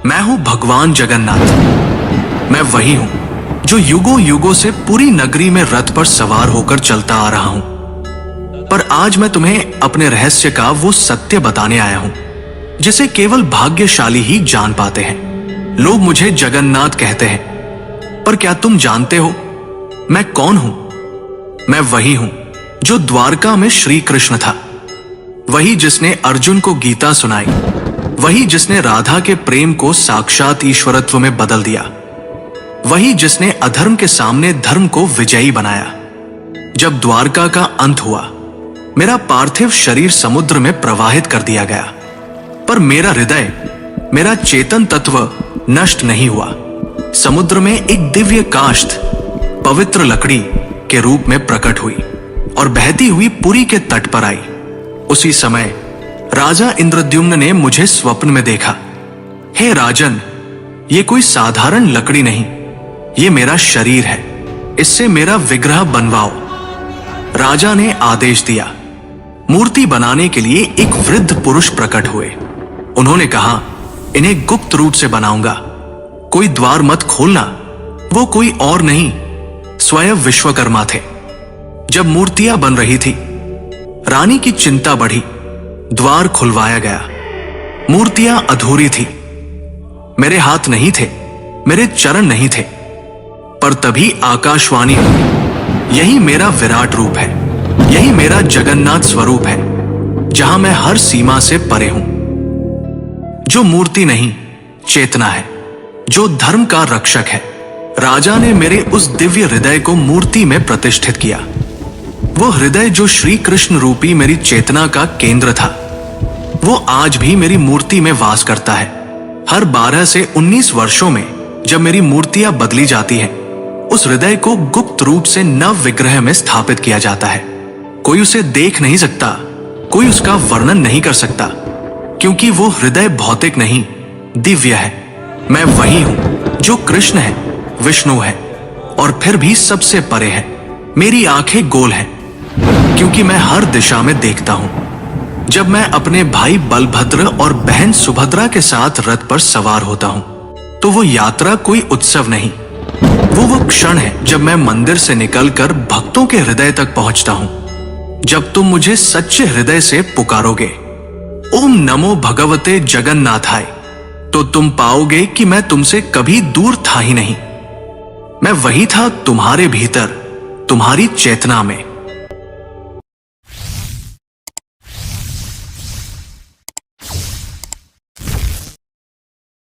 मैं हूं भगवान जगन्नाथ। मैं वही हूं जो युगों युगों से पूरी नगरी में रथ पर सवार होकर चलता आ रहा हूं। पर आज मैं तुम्हें अपने रहस्य का वो सत्य बताने आया हूं जिसे केवल भाग्यशाली ही जान पाते हैं। लोग मुझे जगन्नाथ कहते हैं, पर क्या तुम जानते हो मैं कौन हूं? मैं वही हूं जो द्वारका में श्री कृष्ण था, वही जिसने अर्जुन को गीता सुनाई, वही जिसने राधा के प्रेम को साक्षात ईश्वरत्व में बदल दिया, वही जिसने अधर्म के सामने धर्म को विजयी बनाया। जब द्वारका का अंत हुआ, मेरा पार्थिव शरीर समुद्र में प्रवाहित कर दिया गया, पर मेरा हृदय, मेरा चेतन तत्व नष्ट नहीं हुआ। समुद्र में एक दिव्य काष्ठ पवित्र लकड़ी के रूप में प्रकट हुई और बहती हुई पुरी के तट पर आई। उसी समय राजा इंद्रद्युम्न ने मुझे स्वप्न में देखा। हे राजन, ये कोई साधारण लकड़ी नहीं, ये मेरा शरीर है, इससे मेरा विग्रह बनवाओ। राजा ने आदेश दिया। मूर्ति बनाने के लिए एक वृद्ध पुरुष प्रकट हुए। उन्होंने कहा, इन्हें गुप्त रूप से बनाऊंगा, कोई द्वार मत खोलना। वो कोई और नहीं, स्वयं विश्वकर्मा थे। जब मूर्तियां बन रही थी, रानी की चिंता बढ़ी। द्वार खुलवाया गया। मूर्तियां अधूरी थी। मेरे हाथ नहीं थे, मेरे चरण नहीं थे, पर तभी आकाशवाणी हुई, यही मेरा विराट रूप है, यही मेरा जगन्नाथ स्वरूप है, जहां मैं हर सीमा से परे हूं। जो मूर्ति नहीं, चेतना है, जो धर्म का रक्षक है। राजा ने मेरे उस दिव्य हृदय को मूर्ति में प्रतिष्ठित किया। वो हृदय जो श्री कृष्ण रूपी मेरी चेतना का केंद्र था, वो आज भी मेरी मूर्ति में वास करता है। हर 12 से 19 वर्षों में जब मेरी मूर्तियां बदली जाती हैं, उस हृदय को गुप्त रूप से नव विग्रह में स्थापित किया जाता है। कोई उसे देख नहीं सकता, कोई उसका वर्णन नहीं कर सकता, क्योंकि वो हृदय भौतिक नहीं, दिव्य है। मैं वही हूं जो कृष्ण है, विष्णु है और फिर भी सबसे परे है। मेरी आंखें गोल हैं क्योंकि मैं हर दिशा में देखता हूं। जब मैं अपने भाई बलभद्र और बहन सुभद्रा के साथ रथ पर सवार होता हूं, तो वो यात्रा कोई उत्सव नहीं, वो क्षण है जब मैं मंदिर से निकलकर भक्तों के हृदय तक पहुंचता हूं। जब तुम मुझे सच्चे हृदय से पुकारोगे, ओम नमो भगवते जगन्नाथाय, तो तुम पाओगे कि मैं तुमसे कभी दूर था ही नहीं। मैं वही था तुम्हारे भीतर, तुम्हारी चेतना में।